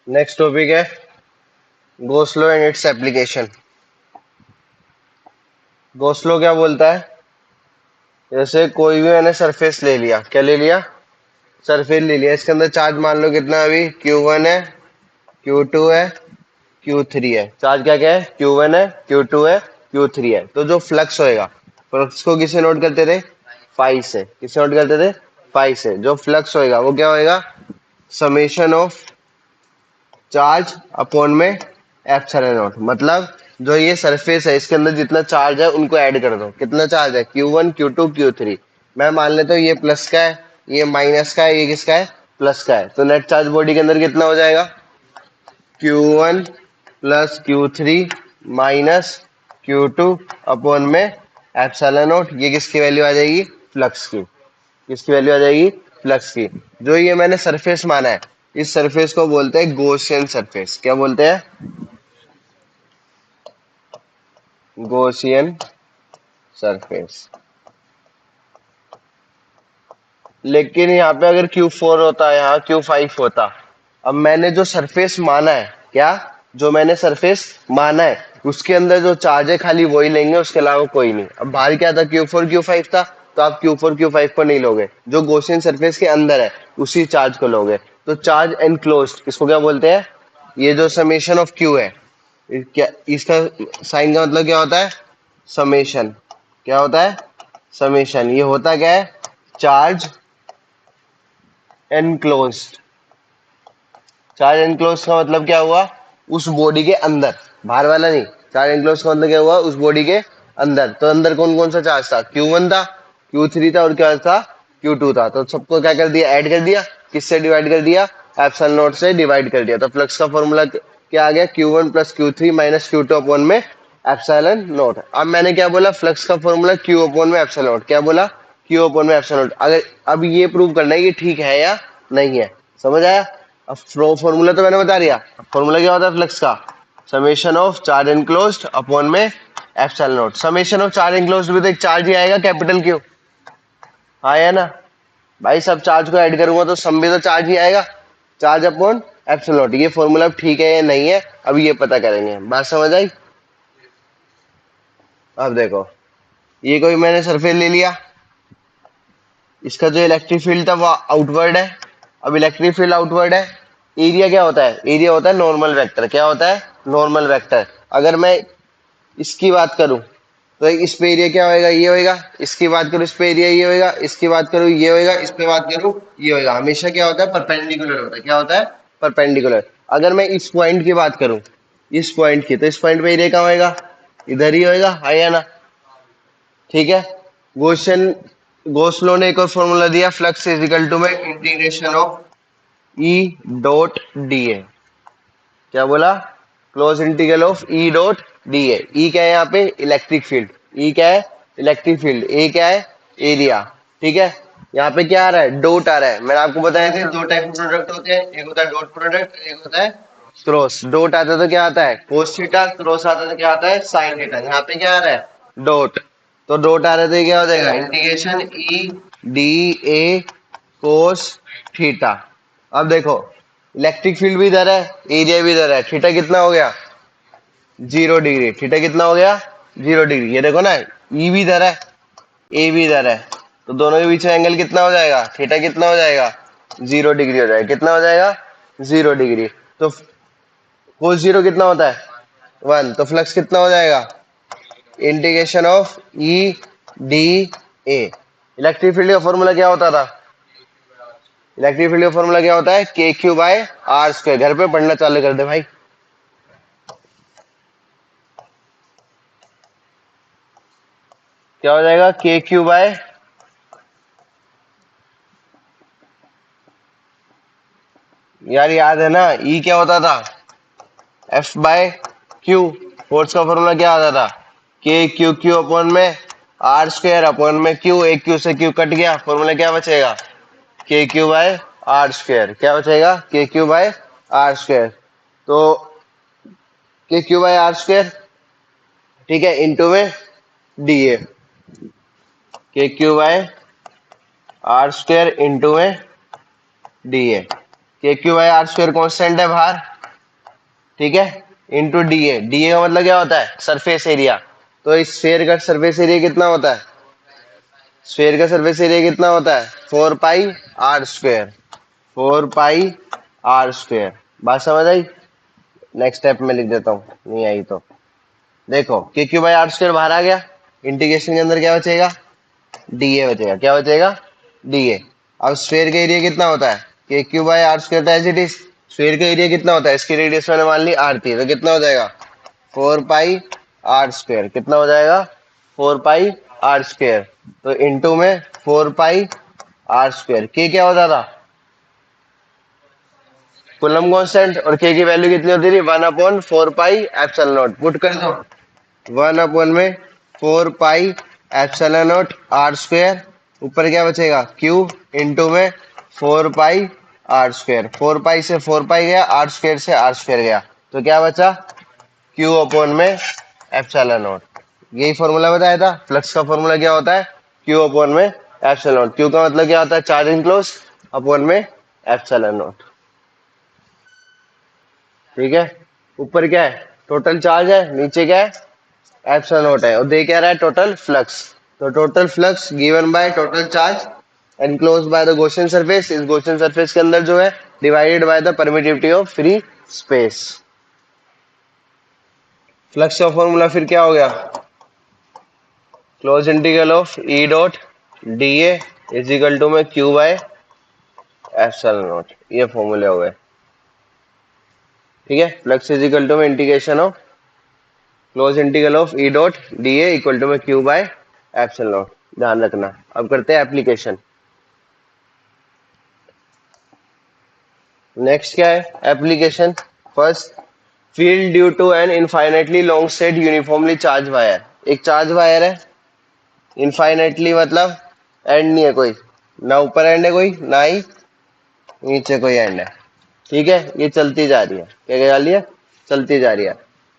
Next topic है गोस्लो and its application. गोस्लो क्या बोलता है? जैसे कोई भी मैंने सरफेस ले लिया, क्या ले लिया? सरफेस ले लिया, इसके अंदर चार्ज मान लो कितना है, अभी Q1 है, Q2 है, Q3 है। चार्ज क्या क्या है? Q1 है, Q2 है, Q3 है। तो जो फ्लक्स होएगा, फ्लक्स को किसे नोट करते थे? फाई से। किसे नोट करते थे? फाई से। जो फ्लक्स होएगा वो क्या होएगा? समेशन ऑफ चार्ज अपॉन में एप्सिलॉन नॉट। मतलब जो ये सरफेस है इसके अंदर जितना चार्ज है उनको ऐड कर दो। कितना चार्ज है? Q1, Q2, Q3। मैं मान लेता हूँ ये प्लस का है, ये माइनस का है, ये किसका है? प्लस का है। तो नेट चार्ज बॉडी के अंदर कितना हो जाएगा? Q1 plus Q3 minus Q2 upon में एप्सिलॉन नॉट। ये किसकी वैल्यू आ जाएगी? फ्लक्स की। किसकी वैल्यू आ जाएगी? फ्लक्स की। जो ये मैंने सरफेस माना है, इस सरफेस को बोलते हैं गॉसियन सरफेस। क्या बोलते हैं? Gaussian surface. लेकिन यहाँ पे अगर Q4 होता, यहाँ Q5 होता। अब मैंने जो सरफेस माना है, क्या जो मैंने सरफेस माना है उसके अंदर जो चार्ज है खाली वही लेंगे, उसके अलावा कोई नहीं। अब बाहर क्या था? Q4 Q5 था, तो आप Q4 Q5 को नहीं लोगे, जो गॉसियन सरफेस के अंदर है उसी चार्ज को लोगे। तो चार्ज एनक्लोज्ड इसको क्या बोलते हैं? ये जो समेशन ऑफ Q है, क्या इसका साइन का मतलब क्या होता है? समेशन। क्या होता है? समेशन। ये होता क्या है? Charge enclosed. चार्ज एनक्लोज का मतलब क्या हुआ? उस बॉडी के अंदर, बाहर वाला नहीं। चार्ज एनक्लोज का मतलब क्या हुआ? उस बॉडी के अंदर। तो अंदर कौन कौन सा चार्ज था? Q1 था, Q3 था और क्या था? Q2 था। तो सबको क्या कर दिया? ऐड कर दिया। किससे डिवाइड कर दिया? एप्सिलॉन नॉट से डिवाइड कर दिया। तो फ्लक्स का फॉर्मूला क्या आ गया? Q1 plus Q3 minus Q2 upon में एप्सिलॉन नॉट। अब मैंने क्या बोला? फ्लक्स का फॉर्मूला Q अपॉन में एप्सिलॉन नॉट। क्या बोला? Q अपॉन में एप्सिलॉन नॉट। अगर अब ये प्रूव करना है ये ठीक है या नहीं है। समझ आया? अब फॉर्मूला तो मैंने बता दिया। फॉर्मूला क्या होता है फ्लक्स का? Summation of charge enclosed upon में epsilon naught. Summation of charge enclosed भी तो एक चार्ज ही आएगा, कैपिटल क्यू। हाँ या ना? भाई सब चार्ज को ऐड करूंगा तो सम भी तो चार्ज ही आएगा। Charge upon epsilon naught. ये फॉर्मूला ठीक है या नहीं है, अब ये पता करेंगे। बात समझ आई? अब देखो, ये कोई मैंने सरफेस ले लिया, इसका जो इलेक्ट्रिक फील्ड था वो आउटवर्ड है। अब इलेक्ट्रिक फील्ड आउटवर्ड है। एरिया क्या होता है? एरिया होता है नॉर्मल वेक्टर। क्या होता है? Normal vector. अगर मैं इसकी बात करूं तो इस पे एरिया क्या होएगा? ये होएगा। इसकी बात करूं इस पे एरिया ये होएगा। इसकी बात करूं ये होएगा। इस पे बात करूं ये होएगा। हमेशा क्या होता है? परपेंडिकुलर होता है। क्या होता है? परपेंडिकुलर। अगर मैं इस पॉइंट की बात करूं, इस पॉइंट की, तो इस पॉइंट पे एरिया कहाँ होएगा? इधर ही होएगा। है या ना? ठीक है। क्वेश्चन गोसलो ने एक और फॉर्मूला दिया, फ्लक्स इज इक्वल टू में integration of E dot D A. क्या बोला? Close integral of E dot D A. E क्या है यहाँ पे? Electric field. ई क्या है? Electric field. ए क्या है? एरिया। ठीक है। यहाँ पे क्या आ रहा है? डॉट आ रहा है। मैंने आपको बताया था दो टाइप के प्रोडक्ट होते हैं, एक होता है डॉट प्रोडक्ट, एक होता है क्रॉस। डॉट आता है तो क्या आता है? Cos theta. क्रॉस आता है तो क्या आता है? Sine theta. यहाँ पे क्या आ रहा है? डॉट। तो डॉट आ रहा है तो ये क्या हो जाएगा? Integration E D A cos theta. अब देखो, इलेक्ट्रिक फील्ड भी इधर है, एरिया भी इधर है। थीटा कितना हो गया? 0 डिग्री। थीटा कितना हो गया? 0 डिग्री। ये देखो ना, ई भी इधर है, ए भी इधर है, तो दोनों के बीच में एंगल कितना हो जाएगा? थीटा कितना हो जाएगा? 0 डिग्री हो जाएगा। कितना हो जाएगा? 0 डिग्री। तो कोस जीरो कितना होता है? 1। तो फ्लक्स कितना हो जाएगा? Integration of E D A. Electric field का फॉर्मूला क्या होता था? इलेक्ट्रिक फील्ड का फॉर्मूला क्या होता है? KQ/R²। घर पे पढ़ना चालू कर दे भाई। क्या हो जाएगा? KQ/, यार याद है ना? ई क्या होता था? F/Q। फोर्स का फॉर्मूला क्या आता था? KQ अपॉन में R² अपॉन में Q। एक Q से Q कट गया, फॉर्मूला क्या बचेगा? KQ/R²। क्या बचेगा? KQ/R²। तो KQ/R², ठीक है, इंटू में डी ए। KQ/R² इंटू में डी ए। KQ/R² कॉन्स्टेंट है बाहर, ठीक है, इंटू डीए। डीए का मतलब क्या होता है? Surface area. तो इस स्फेयर का सरफेस एरिया कितना होता है? स्फेयर का सरफेस एरिया कितना होता है? 4 पाई r स्क्वायर। 4 पाई r स्क्वायर। बात समझ आई? नेक्स्ट स्टेप में लिख देता हूँ, नहीं आई तो देखो, के क्यू बाई आर स्क्वायर बाहर आ गया। इंटीग्रेशन के अंदर क्या बचेगा? डीए बचेगा। क्या बचेगा? डीए। अब स्फेयर का एरिया कितना होता है? K Q by R square as it is. Sphere का एरिया कितना होता है? इसकी रेडियस मैंने मान ली आर थी, तो कितना हो जाएगा? 4 पाई r स्क्वायर। कितना हो जाएगा? 4 पाई r स्क्वायर। तो इंटू में 4 पाई r स्क्वायर। के क्या होता था? Coulomb constant. और के की वैल्यू कितनी होती थी? 1/4 पाई एप्सिलॉन नॉट। पुट कर दो 1 में 4 pi epsilon not r square. ऊपर क्या बचेगा? क्यू इंटू में 4 पाई r स्क्वायर। 4 पाई से 4 पाई गया, आर स्क्वायर से आर स्क्वायर गया, तो क्या बचा? क्यू अपॉन में एप्सिलॉन नॉट। यही फॉर्मूला बताया था। फ्लक्स का फॉर्मूला क्या होता है? क्यू अपॉन में एप्सिलॉन। क्यू का मतलब क्या होता है? चार्ज इनक्लोज अपॉन में एप्सिलॉन नॉट। ठीक है, ऊपर क्या है? टोटल चार्ज है, नीचे क्या है? एप्सिलॉन नॉट है, और दे क्या रहा है? Total flux. तो total flux given by total charge enclose by the Gaussian surface. इस गॉसियन सरफेस के अंदर जो है divided by the permittivity of free space. Flux का फॉर्मूला फिर क्या हो गया? Close integral of E dot D is equal to में क्यू बाय एप्सिलॉन नॉट। ये फॉर्मूले हो गए। ठीक है, फ्लक्स इज इक्वल टू में integration of close integral of E dot D equal to में क्यू बाय एप्सिलॉन। ध्यान रखना। अब करते हैं एप्लीकेशन। नेक्स्ट क्या है? Application. First, field due to an infinitely long straight uniformly charged wire. एक चार्ज वायर है, इनफाइनाइटली मतलब एंड नहीं है कोई, ना ऊपर एंड है कोई, ना ही नीचे कोई एंड है। ठीक है, ये चलती जा रही है। क्या जा रही है? चलती जा रही है।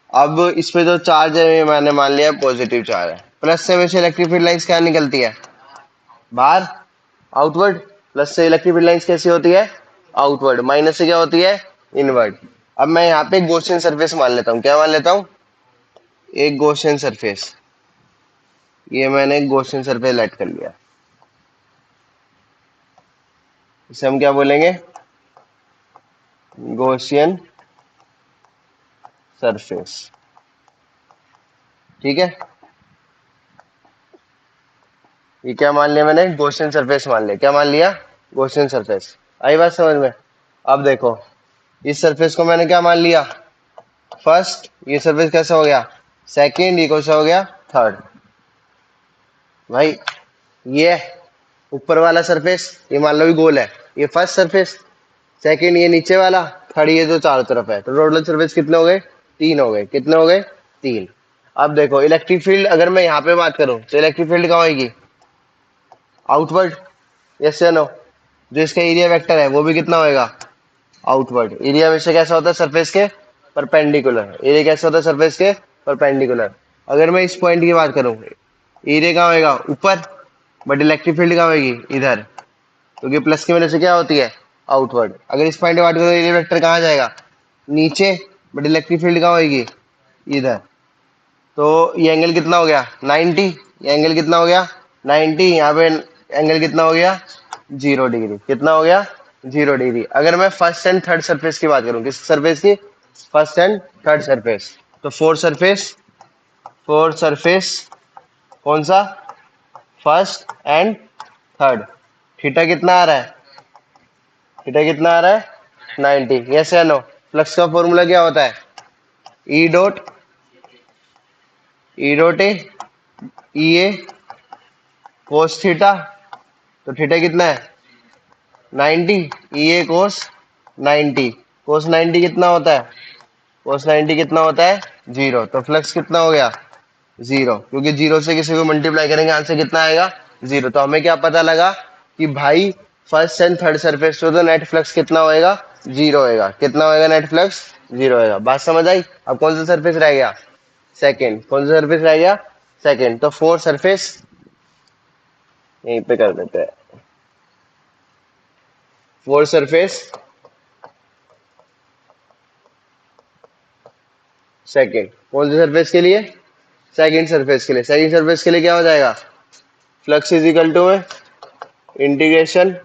अब इस पे जो चार्ज है, ये मैंने मान लिया पॉजिटिव चार्ज है। प्लस से हमेशा इलेक्ट्रिक फील्ड लाइंस क्या निकलती है? बाहर, आउटवर्ड। प्लस से इलेक्ट्रिक फील्ड लाइंस कैसी होती है? आउटवर्ड। माइनस से क्या होती है? इनवर्ड। अब मैं यहाँ पे गॉसियन सरफेस मान लेता हूँ। क्या मान लेता हूँ? एक गॉसियन सरफेस। ये मैंने एक गॉसियन सरफेस लेट कर लिया। इसे हम क्या बोलेंगे? Gaussian surface. ठीक है, ये क्या मान लिया मैंने? गॉसियन सरफेस मान लिया। क्या मान लिया? Gaussian surface. आई बात समझ में? अब देखो, इस सरफेस को मैंने क्या मान लिया? फर्स्ट। ये सरफेस कैसा हो गया? सेकंड। ये कौन सा हो गया? थर्ड। भाई, ये ऊपर वाला सरफेस, ये मान लो भी गोल है, ये फर्स्ट सरफेस। सेकंड ये नीचे वाला। थर्ड ये जो चारों तरफ है। तो टोटल सरफेस कितने हो गए? 3 हो गए। कितने हो गए? 3। अब देखो, इलेक्ट्रिक फील्ड अगर मैं यहाँ पे बात करूं, तो इलेक्ट्रिक फील्ड कहाँ होगी? आउटवर्ड। यस या नो? जो इसका एरिया वेक्टर है वो भी कितना होएगा? आउटवर्ड। एरिया हमेशा कैसा होता है? सरफेस के परपेंडिकुलर। एरिया कैसा होता है? सरफेस के परपेंडिकुलर। अगर मैं इस पॉइंट की बात करूं, एरिया कहाँ होएगा? ऊपर। बट इलेक्ट्रिक फील्ड कहाँ होगी? इधर। क्योंकि प्लस की वजह से क्या होती है? आउटवर्ड। अगर इस पॉइंट की बात करूं, एरिया वेक्टर कहाँ जाएगा? नीचे। बट इलेक्ट्रिक फील्ड कहाँ होगी? इधर। तो ये एंगल कितना हो गया? 90। ये एंगल कितना हो गया? 90। यहाँ पे एंगल कितना हो गया? 0 डिग्री। कितना हो गया? 0 डिग्री। अगर मैं फर्स्ट एंड थर्ड सरफेस की बात करूं, किस सरफेस की? First and third surface. तो फोर सरफेस कौन सा? First and third. थीटा कितना आ रहा है? थीटा कितना आ रहा है? 90। यस या नो? फ्लक्स का फॉर्मूला क्या होता है? E dot A E A cos theta. तो थीटा कितना है? 90। ई ए कोस 90। कोस 90 कितना होता है? कोस 90 कितना होता है? 0। तो फ्लक्स कितना हो गया? 0। क्योंकि 0 से किसी को मल्टीप्लाई करेंगे, आंसर कितना आएगा? 0। तो हमें क्या पता लगा कि भाई फर्स्ट एंड थर्ड सरफेस पे तो नेट फ्लक्स कितना होएगा? 0 होएगा। कितना होएगा नेट फ्लक्स? 0 होएगा। बात समझ आई? अब कौन सा सरफेस रह गया? सेकेंड। कौन सा सरफेस रह गया? सेकेंड। तो फोर सरफेस यहीं पे कर देते हैं। फोर सरफेस सेकेंड कौन सी सरफेस के लिए? सेकेंड सरफेस के लिए। सेकेंड सरफेस के लिए क्या हो जाएगा? फ्लक्स इज इक्वल टू में integration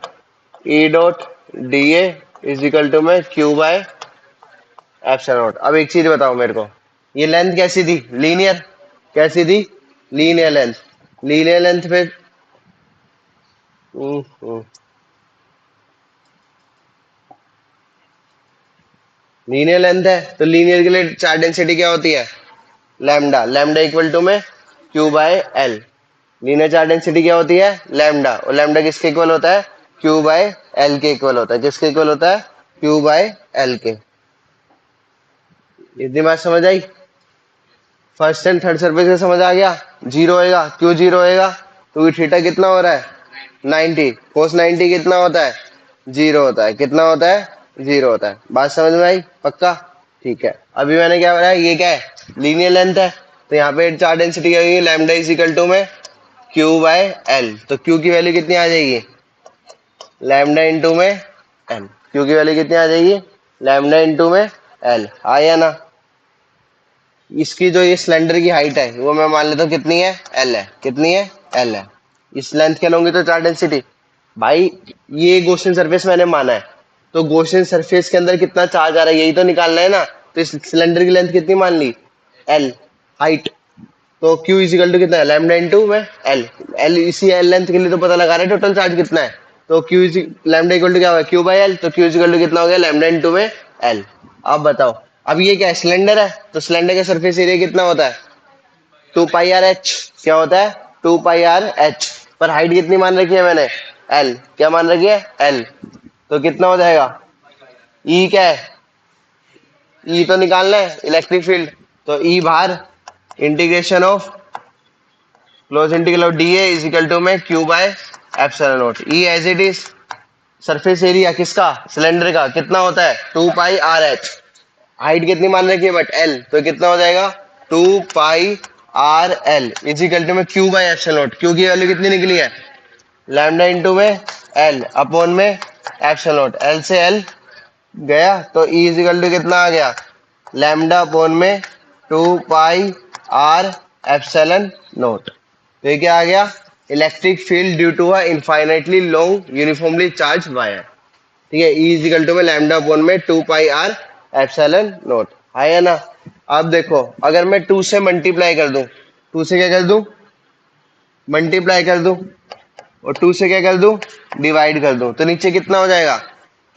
E dot D is equal to में क्यू बाय एप्सिलॉन नॉट। अब एक चीज बताओ मेरे को, ये लेंथ कैसी थी? लीनियर। कैसी थी? Linear length. लीनियर लेंथ पे लीनियर लेंथ है तो लीनियर के लिए चार्ज डेंसिटी क्या होती है? लैम्डा। लैम्डा इक्वल टू में Q by L. Linear charge density क्या होती है? लैम्डा। और लैम्डा किसके इक्वल होता है? क्यू बाय एल के इक्वल होता है। किसके इक्वल होता है? क्यू बाय एल के। इतनी बात समझ आई? फर्स्ट एंड थर्ड सरफेस का समझ आ गया? जीरो होएगा। क्यों जीरो होएगा? क्योंकि थीटा कितना हो रहा है? 90। कोस 90 कितना होता है? जीरो होता है। कितना होता है? जीरो होता है। बात समझ में आई? पक्का? ठीक है। अभी मैंने क्या बताया? ये क्या है? लीनियर लेंथ है। तो यहाँ पे चार्ज डेंसिटी क्या होगी? लैम्डा इज इक्वल टू में क्यू बाय एल। तो क्यू की वैल्यू कितनी आ जाएगी? लैम्डा इंटू में एल। क्यू की वैल्यू कितनी आ जाएगी? लैम्डा इंटू में एल। आया ना? इसकी जो ये सिलेंडर की हाइट है वो मैं मान लेता हूँ कितनी है? एल है। कितनी है? एल है। इस लेंथ क्या लूंगी तो चार्ज डेंसिटी। भाई ये गॉसियन सरफेस मैंने माना है, तो गॉसियन सरफेस के अंदर कितना चार्ज आ रहा है यही तो निकालना है ना। तो इस सिलेंडर की लेंथ कितनी मान ली? एल। हाइट तो Q इजिकल टू कितना है? लैम्डा इंटू में एल। एल इसी एल लेंथ के लिए तो पता लगा रहे टोटल चार्ज कितना है। तो Q is lambda equal to क्या होगा? Q by L. तो Q इजिकल टू कितना हो गया? लैम्डा इंटू में एल। अब बताओ, अब ये क्या है? सिलेंडर है तो सिलेंडर का सरफेस एरिया कितना होता है? 2 पाई आर एच। क्या होता है? 2 पाई आर एच। पर हाइट कितनी मान रखी है मैंने? एल। क्या मान रखी है? एल। तो कितना हो जाएगा? ई क्या है? ई तो निकालना है इलेक्ट्रिक फील्ड। तो ई बाहर integration of close integral of D A is equal to में Q by epsilon naught. E as it is. Surface area किसका? सिलेंडर का कितना होता है? 2 पाई आर एच। हाइट कितनी मान रखी है बट एल, तो कितना हो जाएगा? 2 pi r l is equal to में Q by epsilon naught. Q की वैल्यू कितनी निकली है? लैम्डा इंटू में एल अपॉन में एप्सिलॉन नॉट। एल से एल गया तो ई इज इक्वल टू कितना आ गया? लैम्डा अपॉन में 2 पाई आर एप्सिलॉन नॉट। तो ये क्या आ गया? Electric field due to a infinitely long uniformly charged wire. ठीक है। ई इजिकल टू में लैम्डा अपॉन में 2 पाई आर एप्सिलॉन नॉट। है ना? अब देखो, अगर मैं 2 से मल्टीप्लाई कर दूं, 2 से क्या कर दूं? मल्टीप्लाई कर दूं, और 2 से क्या कर दूं? डिवाइड कर दूं, तो नीचे कितना हो जाएगा?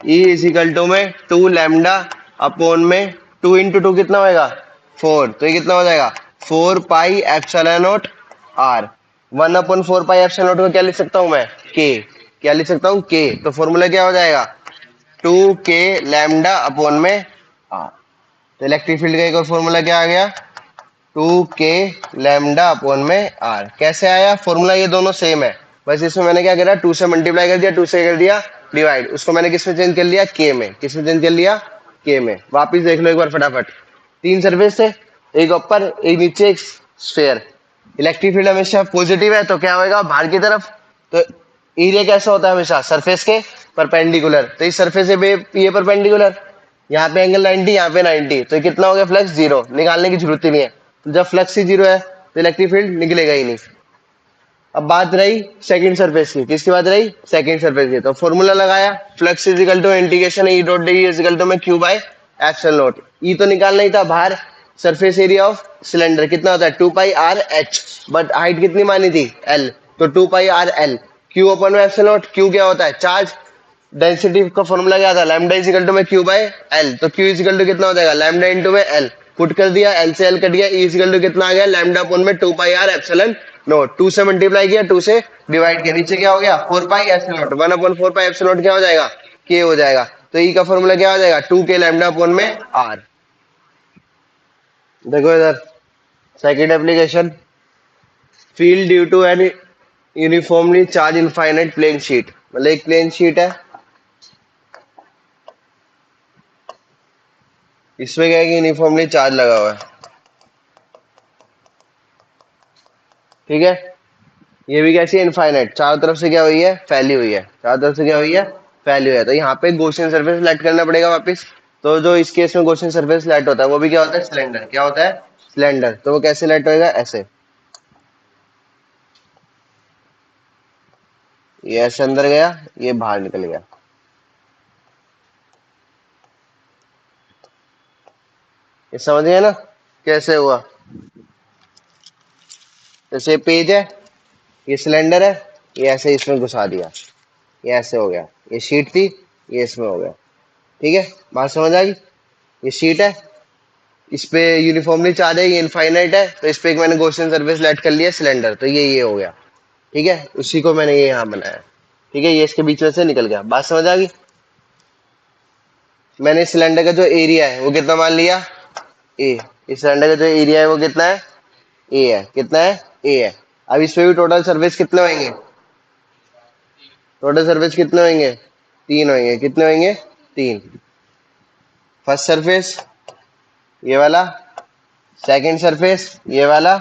ई इजिकल टू में 2 लैम्डा अपॉन में 2 इंटू 2 कितना होएगा? 4। तो ये कितना हो जाएगा? 4 pi epsilon naught R. 1/4 pi epsilon naught को क्या लिख सकता हूं मैं? के। क्या लिख सकता हूं? के। तो फॉर्मूला क्या हो जाएगा? 2 के लैम्डा अपॉन में आर। तो इलेक्ट्रिक फील्ड का एक और फॉर्मूला क्या आ गया? 2 के लैम्डा अपॉन में आर। कैसे आया फॉर्मूला? ये दोनों सेम है, बस इसमें मैंने क्या करा? 2 से मल्टीप्लाई कर दिया, 2 से कर दिया डिवाइड, उसको मैंने किस में चेंज कर लिया? के में। किस में चेंज कर लिया? के में। वापिस देख लो एक बार फटाफट। 3 सरफेस थे, एक ऊपर एक नीचे एक स्फेयर। इलेक्ट्रिक फील्ड हमेशा पॉजिटिव है तो क्या होगा? बाहर की तरफ। तो एरिया कैसा होता है? हमेशा सरफेस के परपेंडिकुलर। तो इस सरफेस से ये परपेंडिकुलर, यहाँ पे एंगल 90, यहाँ पे 90, तो कितना हो गया? Flux zero. निकालने की जरूरत ही नहीं है। तो जब फ्लक्स ही जीरो है तो इलेक्ट्रिक फील्ड निकलेगा ही नहीं। अब बात रही सेकंड सरफेस की। किसकी बात रही? सेकंड सरफेस की। तो फॉर्मूला लगाया, flux is equal to integration E dot D is equal to में Q by epsilon naught. E तो निकालना ही था बाहर। सरफेस एरिया ऑफ सिलेंडर कितना होता है? 2 pi R H, but height कितनी मानी थी? एल। तो 2 pi r L. Q open में एप्सिलॉन नॉट। क्यू क्या होता है? चार्ज। डेंसिटी का फॉर्मूला क्या था? लैम्डा इज इक्वल टू में क्यू बाय एल। तो क्यू इज इक्वल टू कितना हो जाएगा? लैम्डा इंटू में एल। पुट कर दिया, एल से एल कट गया, ई इज इक्वल टू कितना आ गया? लैम्डा अपॉन में 2 पाई आर एप्सिलॉन नॉट। 2 से मल्टीप्लाई किया, 2 से डिवाइड किया, नीचे क्या हो गया? 4 pi epsilon not. 1/4 pi epsilon not क्या हो जाएगा? के हो जाएगा। तो ई का फॉर्मूला क्या हो जाएगा? 2 के लैम्डा अपॉन में आर। देखो इधर second application, field due to an uniformly charged infinite plane sheet. मतलब एक प्लेन शीट है, इसमें क्या है कि यूनिफॉर्मली चार्ज लगा हुआ है। ठीक है। ये भी कैसी है? इनफाइनाइट। चारों तरफ से क्या हुई है? फैली हुई है। चारों तरफ से क्या हुई है? फैली हुई है। तो यहाँ पे गॉसियन सरफेस सेलेक्ट करना पड़ेगा वापस। तो जो इस केस में क्वेश्चन सरफेस लाइट होता है वो भी क्या होता है, सिलेंडर। क्या होता है, सिलेंडर। तो वो कैसे लाइट होएगा, ऐसे, ये ऐसे अंदर गया, ये बाहर निकल गया। ये समझ गए ना कैसे हुआ। जैसे पेज है, ये सिलेंडर है, ये ऐसे इसमें घुसा दिया, ये ऐसे हो गया। ये शीट थी, ये इसमें हो गया। ठीक है, बात समझ आ गई। ये शीट है, इस पे यूनिफॉर्मली चार्ज है, ये इनफाइनाइट है, तो इस पे एक मैंने गॉसियन सरफेस लेट कर लिया सिलेंडर, तो ये हो गया। ठीक है, उसी को मैंने ये यहाँ बनाया। ठीक है, ये इसके बीच में से निकल गया। बात समझ आ गई। मैंने सिलेंडर का जो एरिया है वो कितना मान लिया, ए। इस सिलेंडर का जो एरिया है वो कितना है, ए है। कितना है, ए है। अब इस पे भी टोटल सर्फेस कितने होंगे, टोटल सर्फेस कितने होंगे, तीन होंगे। कितने होंगे, तीन। फर्स्ट सरफेस ये वाला, सेकंड सरफेस ये वाला,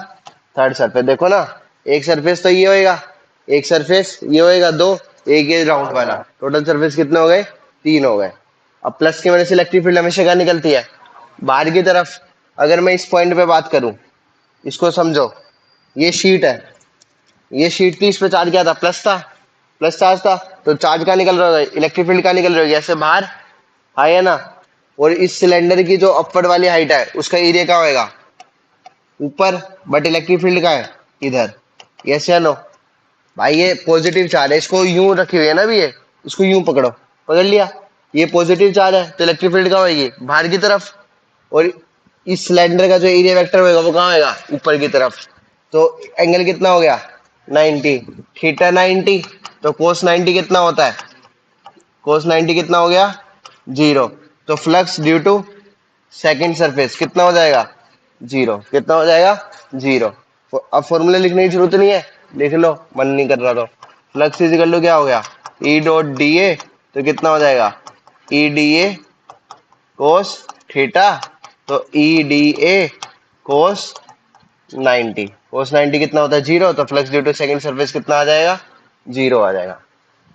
थर्ड सरफेस। देखो ना, एक सरफेस तो ये होएगा, एक सरफेस ये होएगा, दो, एक ये राउंड वाला। टोटल सरफेस कितने हो गए, तीन हो गए। अब प्लस की वजह से इलेक्ट्रिक फील्ड हमेशा क्या निकलती है, बाहर की तरफ। अगर मैं इस पॉइंट पे बात करूं, इसको समझो, ये शीट है, ये शीट थी, इस पे चार्ज क्या था, प्लस था, प्लस चार्ज था। तो चार्ज का निकल रहा होगा, इलेक्ट्रिक फील्ड का निकल रही होगी ऐसे बाहर, है ना। और इस सिलेंडर की जो अपवर्ड वाली हाइट है उसका एरिया क्या होएगा, ऊपर, बट इलेक्ट्रिक फील्ड का है इधर। यस या नो। भाई ये पॉजिटिव चार्ज है, इसको यूं रखी हुई है ना, भी ये, इसको यूं पकड़ो, पकड़ लिया। ये पॉजिटिव चार्ज है, तो इलेक्ट्रिक फील्ड कहाँ होगी, बाहर की तरफ। और इस सिलेंडर का जो एरिया वेक्टर होगा वो कहाँ होगा, ऊपर की तरफ। तो एंगल कितना हो गया, 90, थीटा 90। तो कोस 90 कितना होता है, कोस 90 कितना हो गया, जीरो। तो flux due to second surface कितना हो जाएगा, जीरो। कितना हो जाएगा, जीरो। अब फॉर्मूला लिखने की जरूरत नहीं है, लिख लो, मन नहीं कर रहा तो। फ्लक्स इजिकल टू क्या हो गया, ई डॉट डी ए। तो कितना हो जाएगा, E D A cos theta. तो ई डी ए कोस 90, कोस 90 कितना होता है, जीरो। तो flux due to second surface कितना आ जाएगा, जीरो आ जाएगा।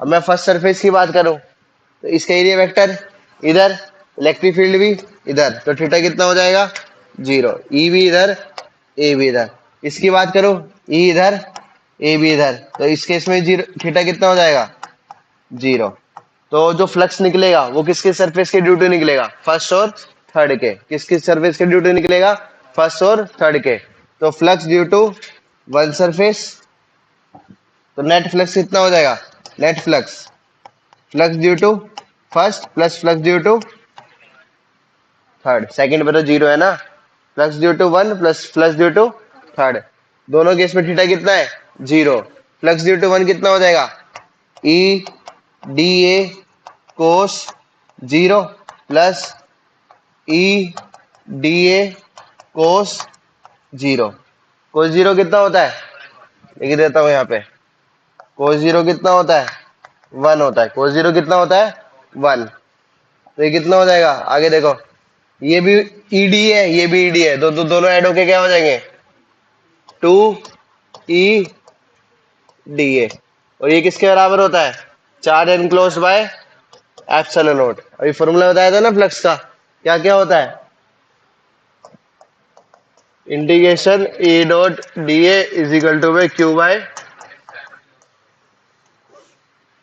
अब मैं फर्स्ट सरफेस की बात करूं, तो इसका एरिया वेक्टर इधर, इलेक्ट्रिक फील्ड भी इधर, तो थीटा कितना हो जाएगा, जीरो। ई भी इधर, ए भी इधर। इसकी बात करो, ई इधर, ए भी इधर, तो इस केस में जीरो, थीटा कितना हो जाएगा, जीरो। तो जो फ्लक्स निकलेगा वो किसके सरफेस के ड्यू टू निकलेगा, फर्स्ट और थर्ड के। किसके सरफेस के ड्यू टू निकलेगा, फर्स्ट और थर्ड के। तो flux due to one surface, तो नेट फ्लक्स कितना हो जाएगा, net flux, flux due to first plus flux due to third. Second पे तो जीरो है ना, flux due to one plus flux due to third. दोनों केस में थीटा कितना है, zero. Flux due to one कितना हो जाएगा, E D A cos zero plus E D A cos zero. Cos zero कितना होता है, लिख देता हूं यहाँ पे। कोस जीरो कितना होता है, वन होता है। कोस जीरो कितना होता है, वन। तो ये कितना हो जाएगा, आगे देखो, ये भी ईडी है, ये भी ईडी है, दोनों ऐड होके क्या हो जाएंगे, टू ई डी ए। और ये किसके बराबर होता है, charge enclose by epsilon naught. अभी फॉर्मूला बताया था ना फ्लक्स का, क्या क्या होता है, integration E dot D A is equal to में क्यू बाय,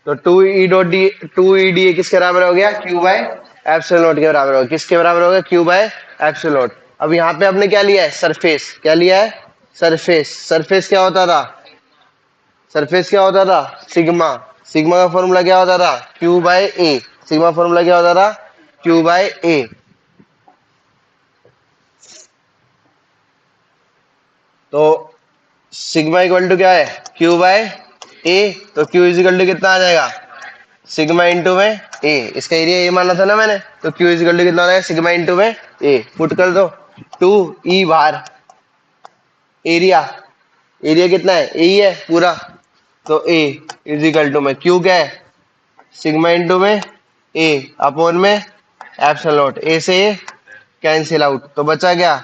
तो टू ई डी ए किसके बराबर हो गया, क्यू बाय एप्सिलॉन नॉट के बराबर हो गया। किसके बराबर हो गया, क्यू बाय एप्सिलॉन नॉट। अब यहाँ पे आपने क्या लिया है, सरफेस। क्या लिया है, सरफेस। सरफेस क्या होता था, सरफेस क्या होता था, सिग्मा। सिग्मा का फॉर्मूला क्या होता था, Q by A. Sigma formula क्या होता था, क्यू बाय ए। तो सिग्मा इक्वल टू क्या है, क्यू बाय ए। तो क्यू इज इक्वल टू कितना आ जाएगा, सिग्मा इंटू में ए। इसका एरिया ए माना था ना मैंने, तो क्यू इज इक्वल टू कितना आ जाएगा, सिग्मा इंटू में ए। पुट कर दो, टू ई बाहर, एरिया, एरिया कितना है, ए ही है पूरा। तो ए इज इक्वल टू में क्यू क्या है, सिग्मा इंटू में ए अपॉन में एप्सिलॉन नॉट। ए से ए कैंसिल आउट, तो बचा क्या,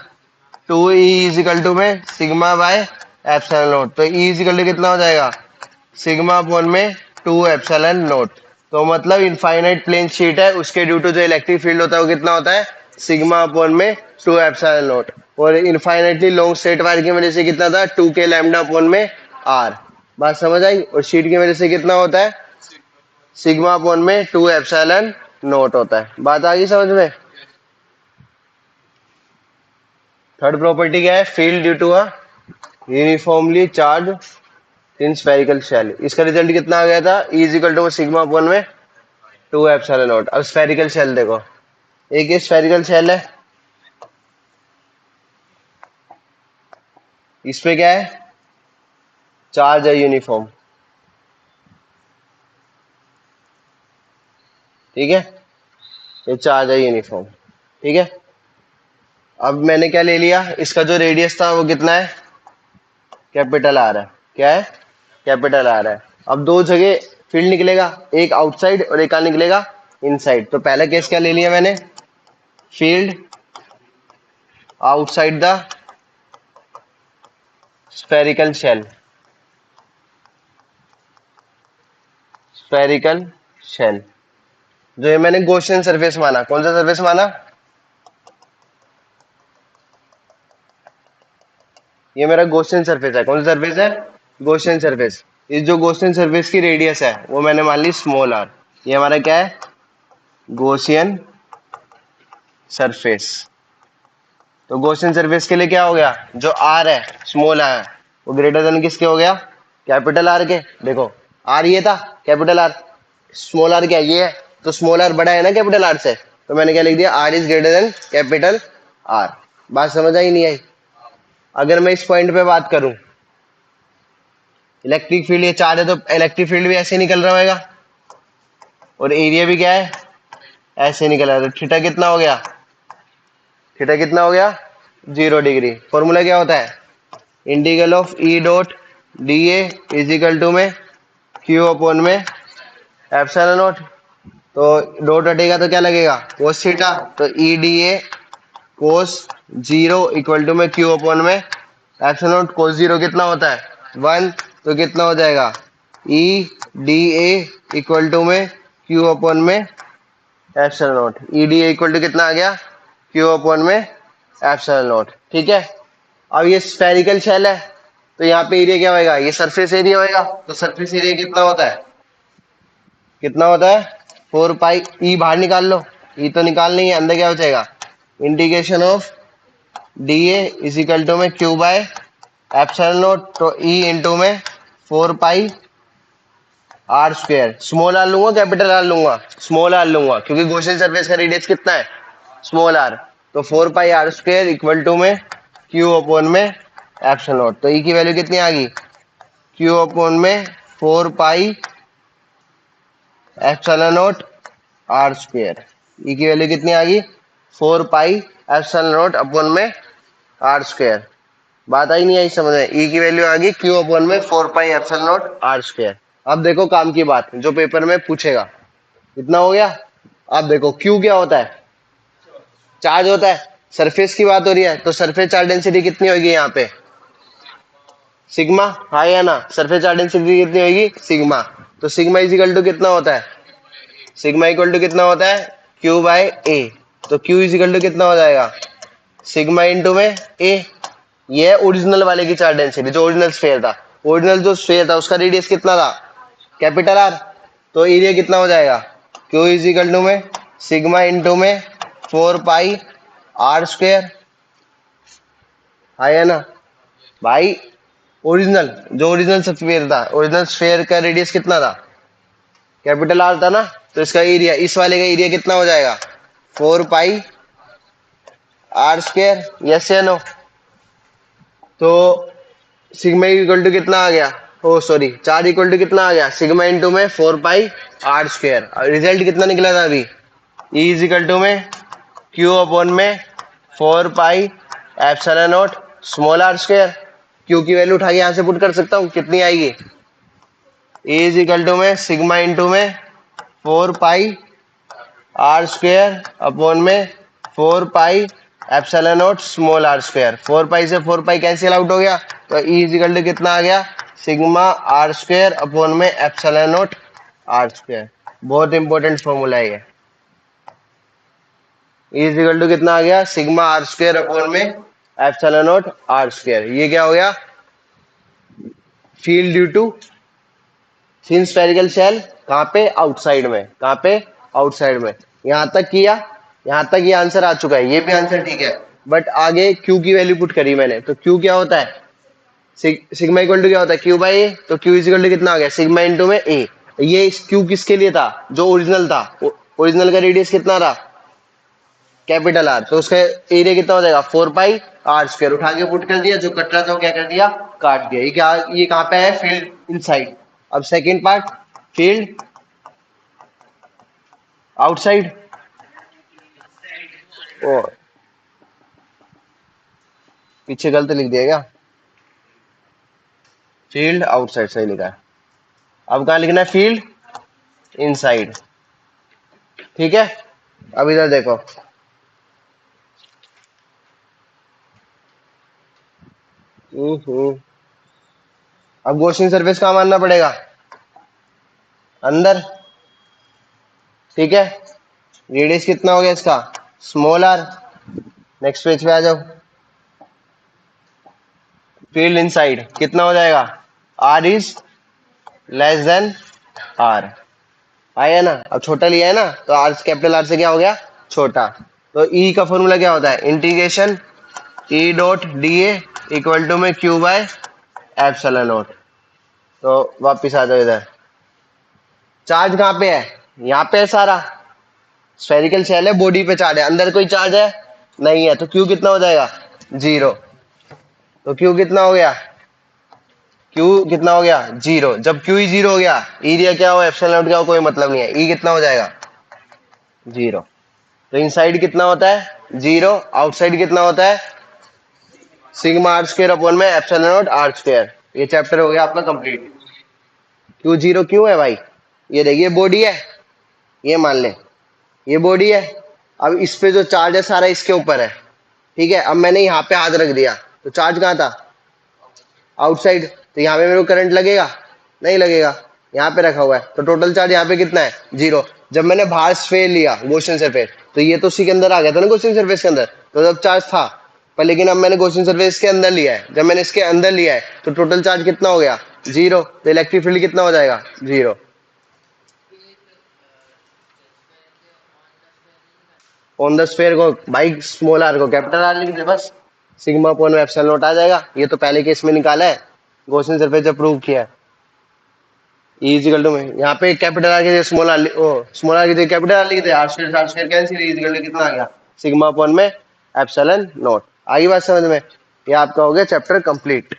two E is equal to में सिग्मा बाय एप्सिलॉन नॉट। तो ई इज इक्वल टू कितना हो जाएगा, सिग्मा अपॉन में टू एप्सिलॉन नॉट। तो मतलब इनफाइनाइट प्लेन शीट है, उसके ड्यू टू जो इलेक्ट्रिक फील्ड होता है वो कितना होता है, सिग्मा अपॉन में 2 एप्सिलॉन नॉट। और इनफाइनाइटली लॉन्ग स्ट्रेट वायर की वजह से कितना था, 2 के लैम्डा अपॉन में आर। बात समझ आई। और शीट की वजह से कितना होता है, सिग्मा अपॉन में 2 एप्सिलॉन नॉट होता है। बात आ गई समझ में। थर्ड प्रॉपर्टी क्या है, field due to a uniformly charged in spherical shell. इसका रिजल्ट कितना आ गया था, E is equal to sigma upon में 2 एप्सिलॉन नॉट। अब स्फेरिकल शेल देखो, एक ये स्फेरिकल शेल है, इस पे क्या है, चार्ज है यूनिफॉर्म, ठीक है, ये चार्ज है यूनिफॉर्म, ठीक है। अब मैंने क्या ले लिया, इसका जो रेडियस था वो कितना है, कैपिटल आर है। क्या है, कैपिटल आर है। अब दो जगह फील्ड निकलेगा, एक आउटसाइड और एक कहाँ निकलेगा, इनसाइड। तो पहला केस क्या ले लिया मैंने, field outside the spherical shell, spherical shell. जो ये मैंने गॉसियन सरफेस माना, कौन सा सरफेस माना, ये मेरा गॉसियन सरफेस है। कौन सा सरफेस है, गॉसियन सरफेस। इस जो गॉसियन सरफेस की रेडियस है वो मैंने मान ली स्मॉल आर। ये हमारा क्या है, गॉसियन सरफेस। तो गॉसियन सरफेस के लिए क्या हो गया, जो आर है, स्मॉल आर है, वो ग्रेटर देन किसके हो गया, कैपिटल आर के। देखो आर ये था, कैपिटल आर, स्मॉल आर क्या ये है, तो स्मॉल आर बड़ा है ना कैपिटल आर से, तो मैंने क्या लिख दिया, R is greater than capital R. बात समझ आई नहीं आई। अगर मैं इस पॉइंट पे बात करूं, इलेक्ट्रिक फील्ड ये चार्ज है तो इलेक्ट्रिक फील्ड भी ऐसे निकल रहा होगा, और एरिया भी क्या है, ऐसे निकल रहा है। तो थीटा कितना हो गया, थीटा कितना हो गया, 0 डिग्री। फॉर्मूला क्या होता है, integral of E dot D A is equal to में क्यू अपॉन में एप्सिलॉन नॉट। तो डॉट हटेगा तो क्या लगेगा, कोस थीटा। तो E D A cos 0 equal to में क्यू अपॉन में एप्सिलॉन नॉट। कोस 0 कितना होता है, 1। तो कितना हो जाएगा, E D A equal to में क्यू अपॉन में epsilon naught. E D A equal to कितना आ गया, क्यू अपॉन में एप्सिलॉन नॉट, ठीक है। अब ये स्फेरिकल शेल है, तो यहाँ पे एरिया क्या होएगा, ये सरफेस एरिया होएगा। तो सरफेस एरिया कितना होता है, कितना होता है, 4 पाई। ई बाहर निकाल लो, ई तो निकाल नहीं है, अंदर क्या हो जाएगा, integration of D A is equal to में क्यू बाय एप्सिलॉन नॉट। तो ई इंटू में 4 pi R square. Small R लूंगा कैपिटल आर लूंगा, स्मॉल आर लूंगा, क्योंकि गॉसियन सरफेस का रेडियस कितना है, स्मॉल आर। तो 4 pi R square equal to में क्यू अपॉन में एप्सिलॉन नॉट। तो ई की वैल्यू कितनी आ गई, क्यू अपॉन में 4 pi epsilon naught are square. E की वैल्यू कितनी आ गई, 4 पाई एप्सिलॉन नॉट अपॉन में आर स्क्वायर। बात आई नहीं आई समझ में। ई की वैल्यू आ गई क्यू अपॉन में 4 pi epsilon naught are square. अब देखो काम की बात जो पेपर में पूछेगा, कितना हो गया। अब देखो क्यू क्या होता है, चार्ज होता है। सरफेस की बात हो रही है, तो सरफेस चार्ज डेंसिटी कितनी होगी यहाँ पे, सिग्मा, हाँ या ना। सरफेस चार्ज डेंसिटी कितनी होगी, सिग्मा। तो सिग्मा इज इक्वल टू कितना होता है, सिग्मा इक्वल टू कितना होता है, क्यू बाय ए। तो क्यू इज इक्वल टू कितना हो जाएगा, सिग्मा इंटू में ए। ये है ओरिजिनल वाले की चार्ज डेंसिटी, जो ओरिजिनल स्फीयर था। ओरिजिनल जो स्फीयर था उसका रेडियस कितना था, कैपिटल आर। तो एरिया कितना हो जाएगा, क्यू इज इक्वल टू में सिग्मा इंटू में 4 पाई आर स्क्वायर, है ना भाई। ओरिजिनल जो ओरिजिनल स्फीयर था, ओरिजिनल स्फीयर का रेडियस कितना था, कैपिटल आर था ना। तो इसका एरिया, इस वाले का एरिया कितना हो जाएगा, 4 पाई आर स्क्वायर। यस या नो। तो सिग्मा इक्वल टू कितना आ गया, ओ सॉरी, चार इक्वल टू कितना आ गया, सिग्मा इंटू में 4 पाई आर स्क्वायर। रिजल्ट कितना निकला था अभी, ई इज इक्वल टू में क्यू अपॉन में 4 pi epsilon naught small R square. Q की वैल्यू उठा के यहां से पुट कर सकता हूँ, कितनी आएगी, ए इज इक्वल टू में सिग्मा इंटू में 4 पाई आर स्क्वायर अपॉन में 4 pi epsilon naught small R square. 4 pi से 4 पाई कैंसिल आउट हो गया, तो ई इज इक्वल टू कितना आ गया, सिग्मा आर स्क्वायर अपॉन में एप्सिलॉन नॉट आर स्क्वायर। बहुत इंपॉर्टेंट फॉर्मूला है ये। इज इक्वल टू कितना आ गया, सिग्मा आर स्क्वायर अपॉन में एप्सिलॉन नॉट आर स्क्वायर। ये क्या हो गया, field due to thin spherical shell, कहाँ पे, आउटसाइड में, कहाँ पे, आउटसाइड में। यहां तक किया, यहां तक ये आंसर आ चुका है, ये भी आंसर ठीक है। बट आगे क्यू की वैल्यू पुट करी मैंने, तो क्यू क्या होता है, सिग्मा इक्वल टू क्या होता है, क्यू बाई ए। तो क्यू इज इक्वल टू कितना आ गया, सिग्मा इंटू में ए। ये क्यू किसके लिए था, जो ओरिजिनल था, ओरिजिनल का रेडियस कितना रहा, कैपिटल आर। तो उसका एरिया कितना हो जाएगा, 4 पाई आर स्क्वायर। उठा के पुट कर दिया, जो कट रहा था वो क्या कर दिया, काट दिया। ये क्या, ये कहाँ पे है, फील्ड इनसाइड। अब सेकेंड पार्ट, फील्ड आउटसाइड। ओ, पीछे गलत लिख दिया क्या, फील्ड आउटसाइड सही लिखा है। अब कहाँ लिखना है, फील्ड इनसाइड। ठीक है, अब इधर देखो, अब गॉसियन सरफेस कहाँ मानना पड़ेगा, अंदर। ठीक है, रेडियस कितना हो गया इसका, स्मॉल आर। नेक्स्ट पेज पे आ जाओ, फील्ड इनसाइड कितना हो जाएगा, R is less than R. आया ना, अब छोटा लिया है ना, तो आर कैपिटल आर से क्या हो गया, छोटा। तो ई का फॉर्मूला क्या होता है, integration E dot D A equal to में क्यू बाय एप्सिलॉन नॉट। तो वापिस आ जाओ इधर, चार्ज कहाँ पे है, यहाँ पे है सारा, स्फेरिकल शेल है, बॉडी पे चार्ज है, अंदर कोई चार्ज है नहीं है, तो क्यू कितना हो जाएगा, जीरो। तो क्यू कितना हो गया, क्यू कितना हो गया, जीरो। जब क्यू ही जीरो हो गया, एरिया क्या हो, एप्सिलॉन नॉट क्या हो, कोई मतलब नहीं है। ई कितना हो जाएगा, जीरो। तो इनसाइड कितना होता है, जीरो। आउटसाइड कितना होता है, सिग्मा आर स्क्वायर अपॉन में एप्सिलॉन नॉट आर स्क्वायर। ये चैप्टर हो गया आपका कंप्लीट। क्यू जीरो क्यों है भाई, ये देखिए बॉडी है, ये मान ले ये बॉडी है। अब इस पे जो चार्ज है सारा इसके ऊपर है। ठीक है, अब मैंने यहाँ पे हाथ रख दिया, तो चार्ज कहाँ था, आउटसाइड। तो यहाँ पे मेरे को करंट लगेगा, नहीं लगेगा, यहाँ पे रखा हुआ है। तो टोटल चार्ज यहाँ पे कितना है, जीरो। जब मैंने बाहर स्फेयर लिया गॉसियन सरफेस, तो ये तो उसी के अंदर आ गया था ना, गॉसियन सरफेस के अंदर, तो जब चार्ज था। पर लेकिन अब मैंने गॉसियन सरफेस के अंदर लिया है, जब मैंने इसके अंदर लिया है, तो टोटल चार्ज कितना हो गया, जीरो। तो इलेक्ट्रिक फील्ड कितना हो जाएगा, जीरो। ऑन द स्फेयर को भाई स्मॉल आर को कैपिटल आर लिख दे बस, सिग्मा अपॉन में एप्सिलॉन नॉट आ जाएगा। ये तो पहले केस में निकाला है, गॉसियन सरफेस जब प्रूव किया है। ई इक्वल टू में यहाँ पे कैपिटल आर के स्मॉल आर, ओ स्मॉल आर की जगह कैपिटल आर लिख दे, r square cancel, E equal to कितना आ गया, सिग्मा अपॉन में एप्सिलॉन नॉट। आई बात समझ में, ये आपका हो गया चैप्टर कंप्लीट।